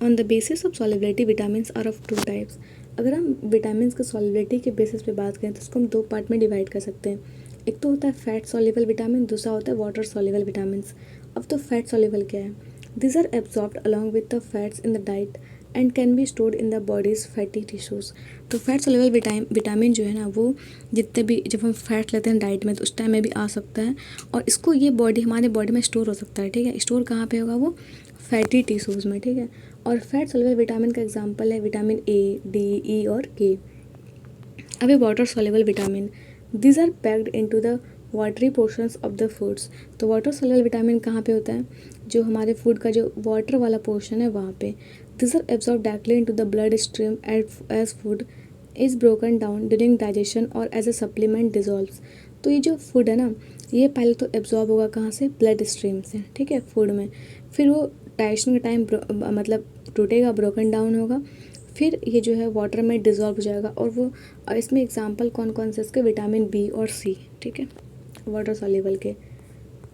On the basis of solubility vitamins are of 2 types. अगर हम विटामिन के सॉल्युबिलिटी के बेसिस पे बात करें तो उसको हम 2 पार्ट में डिवाइड कर सकते हैं। एक तो होता है फैट सॉल्युबल विटामिन, दूसरा होता है वाटर सॉल्युबल विटामिन्स। अब तो फैट सॉल्युबल क्या है? This are absorbed along with the fats in the diet and can be stored in the body's fatty tissues. तो फैट सॉल्युबल विटामिन जो है ना, वो जितने भी जब हम फैट लेते हैं डाइट में तो उस टाइम में भी आ सकता है, और इसको ये हमारे बॉडी में स्टोर हो सकता है, ठीक है। स्टोर कहाँ पे होगा? वो फैटी टिश्यूज़ में, ठीक है। और फैट सॉल्युबल विटामिन का एग्जांपल है विटामिन ए, डी, ई और के। अब water soluble vitamin, these are packed into the watery portions of the foods. तो वाटर सॉल्युबल विटामिन कहाँ पे होता है? जो हमारे फूड का जो वाटर वाला पोर्शन है वहाँ पे। These are absorb directly into the blood stream as food is broken down during digestion और एज अ सप्लीमेंट डिजॉल्व्स। तो ये जो फूड है ना, ये पहले तो एब्जॉर्ब होगा कहाँ से? ब्लड स्ट्रीम से, ठीक है, फूड में। फिर वो डाइजेशन के टाइम मतलब टूटेगा, ब्रोकन डाउन होगा, फिर ये जो है वाटर में डिज़ोल्व हो जाएगा। और इसमें एग्जांपल कौन कौन से इसके? विटामिन बी और सी, ठीक है, वाटर सॉल्युबल के।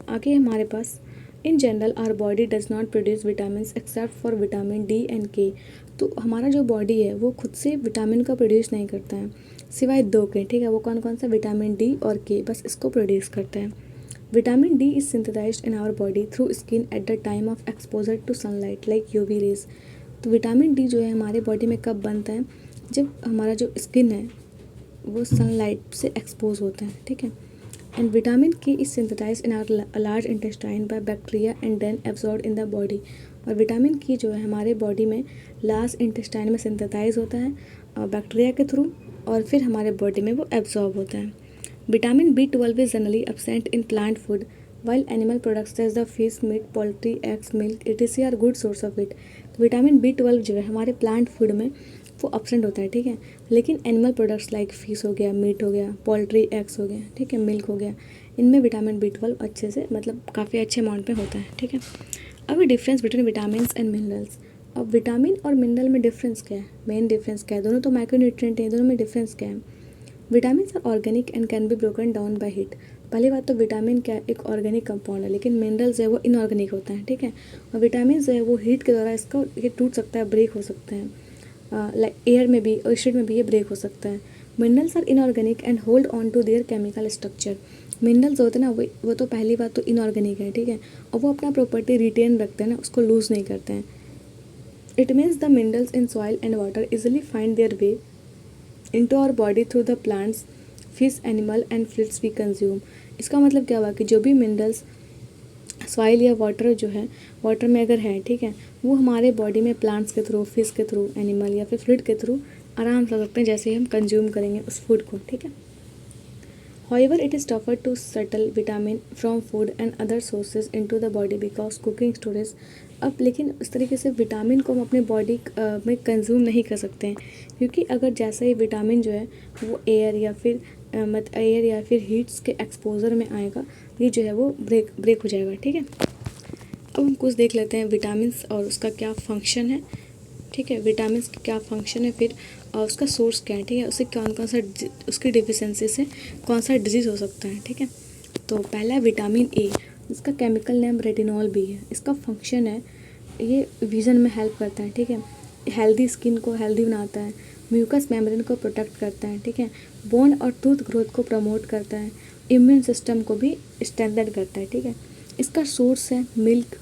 आगे हमारे पास in general our body does not produce vitamin except for vitamin D and K. तो हमारा जो बॉडी है वो खुद से विटामिन का प्रोड्यूस नहीं करता है, सिवाय 2 के, ठीक है। वो कौन कौन सा? विटामिन डी और के, बस इसको प्रोड्यूस करते हैं। Vitamin D is synthesized in our body through skin at the time of exposure to sunlight like UV rays. तो विटामिन डी जो है हमारे बॉडी में कब बनता है? जब हमारा जो स्किन है वो सनलाइट से एक्सपोज होता है, ठीक है। And vitamin K is synthesize in our large intestine by bacteria and then absorb in the body. और विटामिन की जो है हमारे बॉडी में लार्ज इंटेस्टाइन में सिंथेसाइज होता है बैक्टीरिया के थ्रू, और फिर हमारे बॉडी में वो एब्जॉर्ब होता है। Vitamin B12 is generally absent in plant food while animal products such as the fish, meat, poultry, eggs, milk, etc. are good source of it। तो विटामिन B12 जो है हमारे प्लांट फूड में वो एब्सेंट होता है, ठीक है, लेकिन एनिमल प्रोडक्ट्स लाइक फिश हो गया, मीट हो गया, पोल्ट्री, एग्स हो गया, ठीक है, मिल्क हो गया, इनमें विटामिन B12 अच्छे से मतलब काफ़ी अच्छे अमाउंट में होता है, ठीक है। अब difference between vitamin and minerals. अब विटामिन और मिनरल में डिफरेंस क्या है? मेन डिफरेंस क्या है? दोनों तो माइक्रोन्यूट्रिएंट हैं, दोनों में डिफरेंस क्या है? Vitamin are organic and can be broken down by heat. पहली बात तो विटामिन क्या है? एक ऑर्गेनिक कंपाउंड है, लेकिन मिनरल्स है वो इनऑर्गेनिक होता है, ठीक है। और विटामिन जो है वो हीट के द्वारा इसका ये टूट सकता है, ब्रेक हो सकता है, लाइक एयर में भी और एसिड में भी ये ब्रेक हो सकता है। Minerals are inorganic and hold on to their chemical structure. Minerals होते हैं ना, वो तो पहली बात तो इनऑर्गेनिक है, ठीक है, और वो अपना प्रॉपर्टी रिटेन रखते हैं ना, उसको लूज़ नहीं करते हैं। It means the minerals in soil and water easily find their way into our body through the plants, fish, animal and fluids we consume। इसका मतलब क्या हुआ कि जो भी मिनरल्स सॉइल या वाटर जो है, वाटर में अगर है, ठीक है, वो हमारे बॉडी में प्लांट्स के थ्रू, फिश के थ्रू, एनिमल या फिर फ्लूइड के थ्रू आराम से आ सकते हैं, जैसे हम कंज्यूम करेंगे उस फूड को, ठीक है। However, it is tougher to settle vitamin from food and other sources into the body because cooking storage। अब लेकिन इस तरीके से विटामिन को हम अपने बॉडी में कंज्यूम नहीं कर सकते हैं, क्योंकि अगर जैसे ही विटामिन जो है वो एयर या फिर हीट्स के एक्सपोजर में आएगा, ये जो है वो ब्रेक हो जाएगा, ठीक है। अब हम कुछ देख लेते हैं विटामिन और उसका क्या फंक्शन है, ठीक है, विटामिन का क्या फंक्शन है, फिर उसका सोर्स क्या है, ठीक है, उसे कौन कौन सा उसकी डिफिशेंसी से कौन सा डिजीज़ हो सकता है, ठीक है। तो पहला है विटामिन ए, इसका केमिकल नेम रेटिनॉल भी है। इसका फंक्शन है ये विज़न में हेल्प करता है, ठीक है, हेल्दी स्किन को हेल्दी बनाता है, म्यूकस मेम्ब्रेन को प्रोटेक्ट करता है, ठीक है, बोन और टूथ ग्रोथ को प्रमोट करता है, इम्यून सिस्टम को भी स्ट्रेंथन करता है, ठीक है। इसका सोर्स है मिल्क,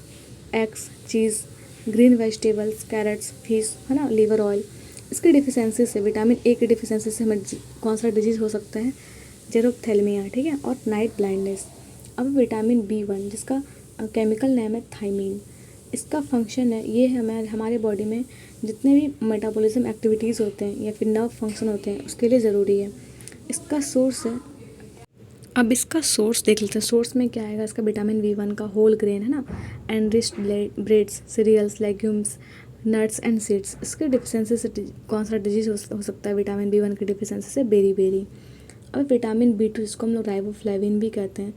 एग्स, चीज़, ग्रीन वेजिटेबल्स, कैरेट्स, फिश, है ना, लिवर ऑयल। इसकी डिफिशेंसी से, विटामिन ए की डिफिशेंसी से हमें कौन सा डिजीज़ हो सकता है, जेरोप्थेल्मिया, ठीक है, और नाइट ब्लाइंडनेस। अब विटामिन B1 जिसका केमिकल नेम है थायमीन, इसका फंक्शन है, ये हमारे बॉडी में जितने भी मेटाबॉलिज्म एक्टिविटीज़ होते हैं या फिर नर्व फंक्शन होते हैं उसके लिए ज़रूरी है। इसका सोर्स है, अब इसका सोर्स देख लेते हैं। सोर्स में क्या आएगा, इसका विटामिन B1 का होल ग्रेन है ना, enriched breads, cereals, legumes, nuts and seeds. इसके डिफिशेंसी से कौन सा डिजीज़ हो सकता है विटामिन B1 की डिफिशेंसी से, बेरी। अब विटामिन B2 जिसको हम लोग राइबोफ्लेविन भी कहते हैं,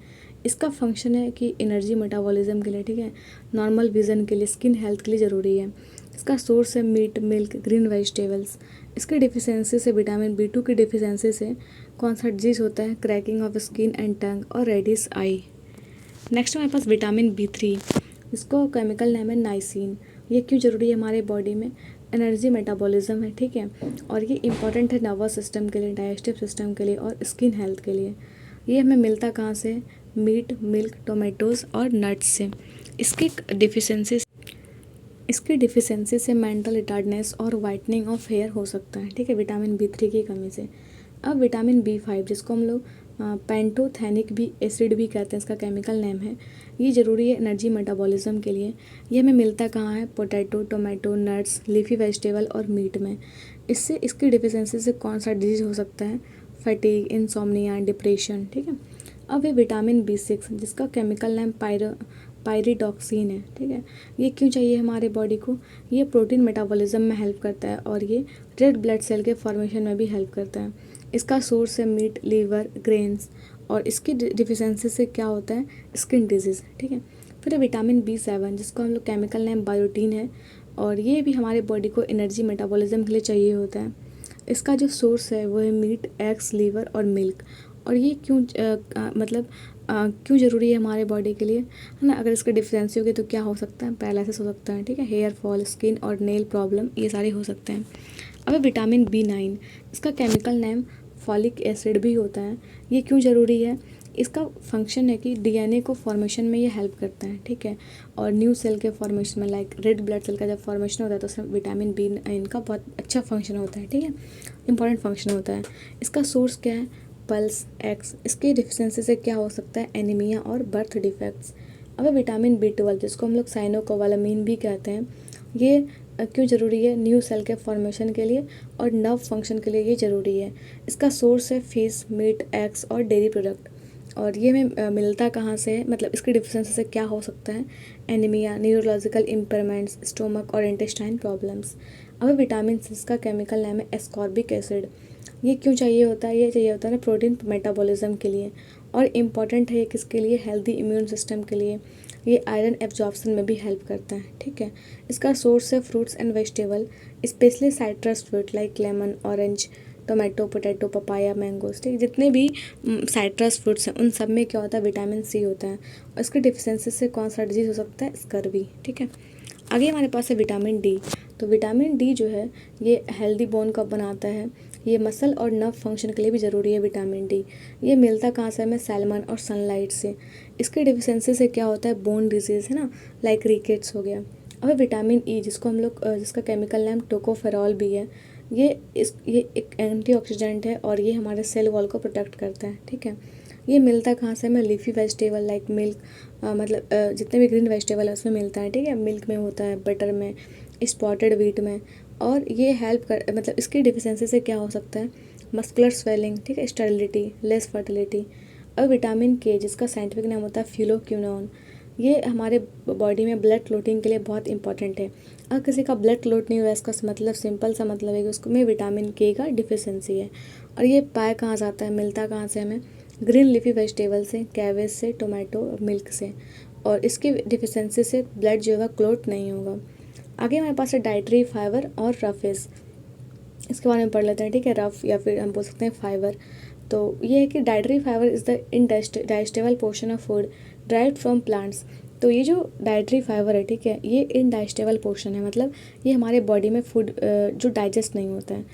इसका फंक्शन है कि एनर्जी मेटाबॉलिज्म के लिए, ठीक है, नॉर्मल विज़न के लिए, स्किन हेल्थ के लिए ज़रूरी है। इसका सोर्स है मीट, मिल्क, ग्रीन वेजिटेबल्स। इसकी डिफिशेंसी से, विटामिन B2 की डिफिशेंसी से कौन सा डिजीज़ होता है, cracking of skin and tongue और रेडिश आई। नेक्स्ट हमारे पास विटामिन B3 जिसको केमिकल नेम है नाइसिन। ये क्यों ज़रूरी है हमारे बॉडी में, एनर्जी मेटाबॉलिज्म है, ठीक है, और ये इंपॉर्टेंट है नर्वस सिस्टम के लिए, डाइजेस्टिव सिस्टम के लिए और स्किन हेल्थ के लिए। ये हमें मिलता कहाँ से, मीट, मिल्क, टोमेटोज़ और नट्स से। इसकी डिफिशेंसी से मेंटल रिटार्डनेस और वाइटनिंग ऑफ हेयर हो सकता है, ठीक है, विटामिन B3 की कमी से। अब विटामिन B5 जिसको हम लोग पेंटोथेनिक भी एसिड भी कहते हैं, इसका केमिकल नेम है, ये ज़रूरी है एनर्जी मेटाबॉलिज्म के लिए। ये हमें मिलता कहाँ है, potato, tomato, nuts, leafy vegetable और मीट में। इससे इसकी डिफिशेंसी से कौन सा डिजीज़ हो सकता है, फटीग, इंसोम्निया, डिप्रेशन, ठीक है। अब ये विटामिन B6 जिसका केमिकल नेम पायरिडॉक्सिन है, ठीक है, ये क्यों चाहिए हमारे बॉडी को, ये प्रोटीन मेटाबॉलिज्म में हेल्प करता है और ये रेड ब्लड सेल के फॉर्मेशन में भी हेल्प करता है। इसका सोर्स है मीट, लीवर, ग्रेन्स, और इसकी डिफिशेंसी से क्या होता है, स्किन डिजीज़, ठीक है। फिर विटामिन B7 जिसको हम लोग केमिकल नेम बायोटीन है, और ये भी हमारे बॉडी को एनर्जी मेटाबॉलिज्म के लिए चाहिए होता है। इसका जो सोर्स है वो है मीट, एग्स, लीवर और मिल्क। और ये क्यों क्यों ज़रूरी है हमारे बॉडी के लिए, है ना। अगर इसकी डिफिशेंसी होगी तो क्या हो सकता है, पैरालिसिस हो सकता है, ठीक है, हेयर फॉल, स्किन और नेल प्रॉब्लम, ये सारे हो सकते हैं। अब विटामिन B9 इसका केमिकल नेम फॉलिक एसिड भी होता है। ये क्यों ज़रूरी है, इसका फंक्शन है कि DNA को फॉर्मेशन में ये हेल्प करता है, ठीक है, और न्यू सेल के फॉर्मेशन में, लाइक रेड ब्लड सेल का जब फॉर्मेशन होता है तो उसमें विटामिन B9 का बहुत अच्छा फंक्शन होता है, ठीक है, इंपॉर्टेंट फंक्शन होता है। इसका सोर्स क्या है, पल्स, एक्स। इसकी डिफिशेंसी से क्या हो सकता है, एनीमिया और बर्थ डिफेक्ट्स। अब विटामिन B12 जिसको हम लोग साइनोकोबालामिन भी कहते हैं, ये क्यों ज़रूरी है, न्यू सेल के फॉर्मेशन के लिए और नर्व फंक्शन के लिए ये ज़रूरी है। इसका सोर्स है फिश, मीट, एग्स और डेयरी प्रोडक्ट। और ये हमें मिलता कहाँ से है, मतलब इसकी डिफिशेंसी से क्या हो सकता है, एनीमिया, न्यूरोलॉजिकल इम्पेयरमेंट्स, स्टोमक और इंटेस्टाइन प्रॉब्लम्स। अब विटामिन C का केमिकल नेम है एस्कॉर्बिक एसिड। ये क्यों चाहिए होता है, ये चाहिए होता है ना प्रोटीन मेटाबॉलिज्म के लिए, और इम्पॉर्टेंट है ये किसके लिए, हेल्दी इम्यून सिस्टम के लिए। ये आयरन एब्जॉर्प्शन में भी हेल्प करता है, ठीक है। इसका सोर्स है fruits and vegetable, specially citrus fruit like lemon, orange, tomato, potato, papaya, mangoes, ठीक, जितने भी साइट्रस फ्रूट्स हैं उन सब में क्या होता है, विटामिन C होता है। और इसकी डिफिशेंसी से कौन सा डिजीज़ हो सकता है, स्कर्वी, ठीक है। आगे हमारे पास है विटामिन D। तो विटामिन D जो है ये हेल्दी बोन का बनाता है, ये मसल और नर्व फंक्शन के लिए भी ज़रूरी है विटामिन D। ये मिलता कहाँ से हमें, सैल्मन और सनलाइट से। इसकी डिफिशेंसी से क्या होता है, बोन डिजीज़, है ना, लाइक रिकेट्स हो गया। अब विटामिन E जिसको हम लोग जिसका केमिकल नेम टोकोफेरॉल भी है, ये एक एंटीऑक्सीडेंट है और ये हमारे सेल वॉल को प्रोटेक्ट करता है, ठीक है। ये मिलता कहाँ से हमें, लीफी वेजिटेबल लाइक मिल्क, जितने भी ग्रीन वेजिटेबल है उसमें मिलता है, ठीक है, मिल्क में होता है, बटर में, स्पॉटेड व्हीट में। और ये हेल्प कर इसकी डिफिशेंसी से क्या हो सकता है, मस्कुलर स्वेलिंग, ठीक है, स्टेरिलिटी, लेस फर्टिलिटी। अब विटामिन K जिसका साइंटिफिक नाम होता है फ्यूलोक्विनोन, ये हमारे बॉडी में ब्लड क्लोटिंग के लिए बहुत इंपॉर्टेंट है। अगर किसी का ब्लड क्लोट नहीं हुआ, इसका मतलब सिंपल सा मतलब है कि उसको में विटामिन K का डिफिशेंसी है। और ये पाया कहाँ जाता है, मिलता कहाँ से हमें, ग्रीन लीफी वेजिटेबल से, कैबेज से, टोमेटो और मिल्क से। और इसकी डिफिशेंसी से ब्लड जो है क्लोट नहीं होगा। आगे हमारे पास है डाइटरी फाइबर और रफेज, इसके बारे में पढ़ लेते हैं, ठीक है। रफ या फिर हम बोल सकते हैं फाइबर। तो ये है कि dietary fibre is the indigestible portion of food derived from plants. तो ये जो डाइटरी फाइबर है, ठीक है, ये इनडाइजेस्टेबल पोर्शन है, मतलब ये हमारे बॉडी में फूड जो डाइजेस्ट नहीं होता है।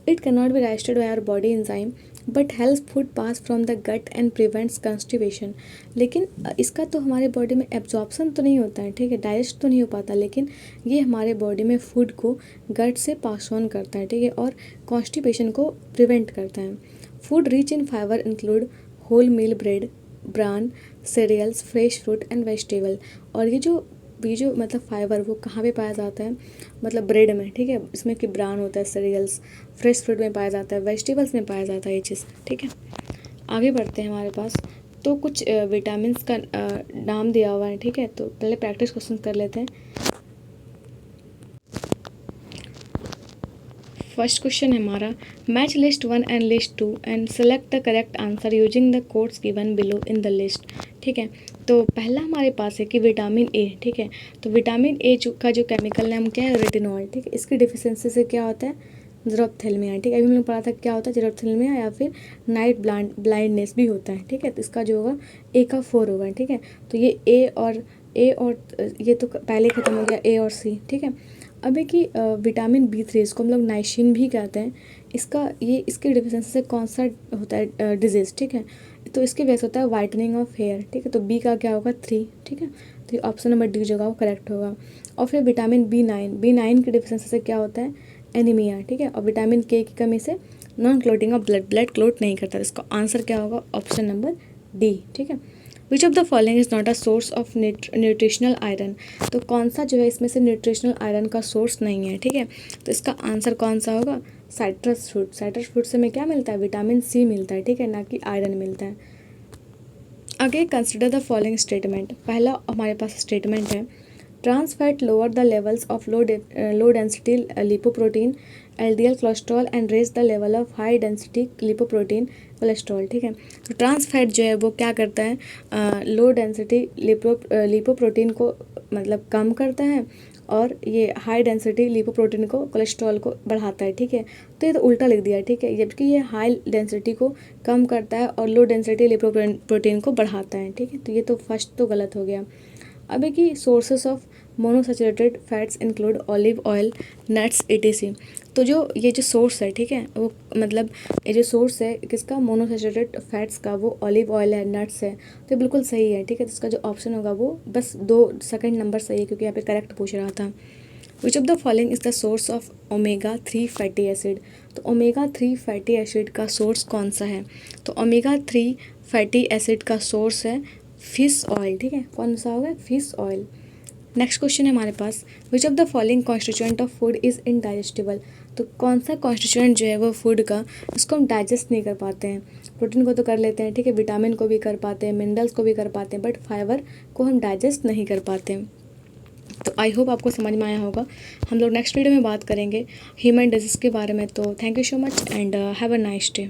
It can not be digested by our body enzyme but help food pass from the gut and prevents constipation. लेकिन इसका तो हमारे बॉडी में एब्जॉर्प्शन तो नहीं होता है, ठीक है, डाइजेस्ट तो नहीं हो पाता, लेकिन ये हमारे बॉडी में फूड को गट से पास ऑन करता है, ठीक है, और कॉन्स्टिपेशन को प्रिवेंट करता है। Food rich in fibre include whole meal bread, bran, cereals, fresh fruit and vegetable. और ये जो मतलब फाइबर वो कहाँ पे पाया जाता है, मतलब ब्रेड में, ठीक है, इसमें कि ब्रान होता है, सीरियल्स, फ्रेश फ्रूट में पाया जाता है, वेजिटेबल्स में पाया जाता है ये चीज़, ठीक है। आगे बढ़ते हैं हमारे पास, तो कुछ विटामिन का नाम दिया हुआ है, ठीक है, तो पहले प्रैक्टिस क्वेश्चन कर लेते हैं। फर्स्ट क्वेश्चन है हमारा, match list 1 and list 2 and select the correct answer using the codes given below in the list, ठीक है। तो पहला हमारे पास है कि विटामिन ए, ठीक है, तो विटामिन ए का जो केमिकल नाम क्या है, रेटिनॉल, ठीक है। इसकी डिफिशियंसी से क्या होता है, ज़ेरोप्थेल्मिया, ठीक है, अभी हमने पढ़ा था क्या होता है ज़ेरोप्थेल्मिया, या फिर नाइट ब्लाइंडनेस भी होता है, ठीक है। तो इसका जो होगा ए का 4 होगा, ठीक है। तो ये ए और ये तो पहले ख़त्म हो गया, ए और सी, ठीक है। अब है कि विटामिन B3, इसको हम लोग नाइसिन भी कहते हैं, इसके डिफिशियंसी से कौन सा होता है डिजीज़, ठीक है। तो इसके वजह से होता है वाइटनिंग ऑफ हेयर, ठीक है। तो बी का क्या होगा 3, ठीक है। तो ये ऑप्शन नंबर डी जो होगा वो करेक्ट होगा। और फिर विटामिन B9 की डिफिशियंसी से क्या होता है, एनीमिया, ठीक है। और विटामिन के की कमी से non clotting of blood clot नहीं करता। इसका आंसर क्या होगा, ऑप्शन नंबर डी, ठीक है। विच of the following is not a source of nutritional iron. तो कौन सा जो है इसमें से न्यूट्रिशनल आयरन का सोर्स नहीं है, ठीक है। तो इसका आंसर कौन सा होगा, साइट्रस फ्रूट से हमें क्या मिलता है, विटामिन सी मिलता है, ठीक है, ना कि आयरन मिलता है। आगे कंसिडर द फॉलोइंग स्टेटमेंट। पहला हमारे पास स्टेटमेंट है, trans fat lower the levels of low density lipoprotein LDL cholesterol and raise the level of high density lipoprotein cholesterol, ठीक है। तो ट्रांस फैट जो है वो क्या करता है, लो डेंसिटी लिपोप्रोटीन को मतलब कम करता है, और ये हाई डेंसिटी लिपोप्रोटीन को, कोलेस्ट्रॉल को बढ़ाता है, ठीक है। तो ये तो उल्टा लिख दिया है, ठीक है, जबकि ये हाई डेंसिटी को कम करता है और लो डेंसिटी लिपोप्रोटीन को बढ़ाता है, ठीक है। तो ये तो फर्स्ट तो गलत हो गया। अब है कि sources of monounsaturated fats include olive oil, nuts etc। तो ये जो सोर्स है, ठीक है, वो मतलब ये जो सोर्स है किसका, मोनोसैचुरेटेड फैट्स का, वो ऑलिव ऑयल है, नट्स है। तो ये बिल्कुल सही है, ठीक है। तो इसका जो ऑप्शन होगा वो बस 2 सेकंड नंबर सही है, क्योंकि यहाँ पे करेक्ट पूछ रहा था। विच of the following is the source of omega-3 fatty acid. तो omega-3 फैटी एसिड का सोर्स कौन सा है, तो omega-3 फैटी एसिड का सोर्स है फिश ऑयल, ठीक है, कौन सा होगा, फिश ऑयल। नेक्स्ट क्वेश्चन है हमारे पास, which of the following constituent of food is indigestible. तो कौन सा कॉन्स्टिट्यूएंट जो है वो फूड का, इसको हम डाइजेस्ट नहीं कर पाते हैं। प्रोटीन को तो कर लेते हैं, ठीक है, विटामिन को भी कर पाते हैं, मिनरल्स को भी कर पाते हैं, बट फाइबर को हम डाइजेस्ट नहीं कर पाते हैं। तो आई होप आपको समझ में आया होगा। हम लोग नेक्स्ट वीडियो में बात करेंगे ह्यूमन डिजीज़ के बारे में। तो thank you so much and have a nice day.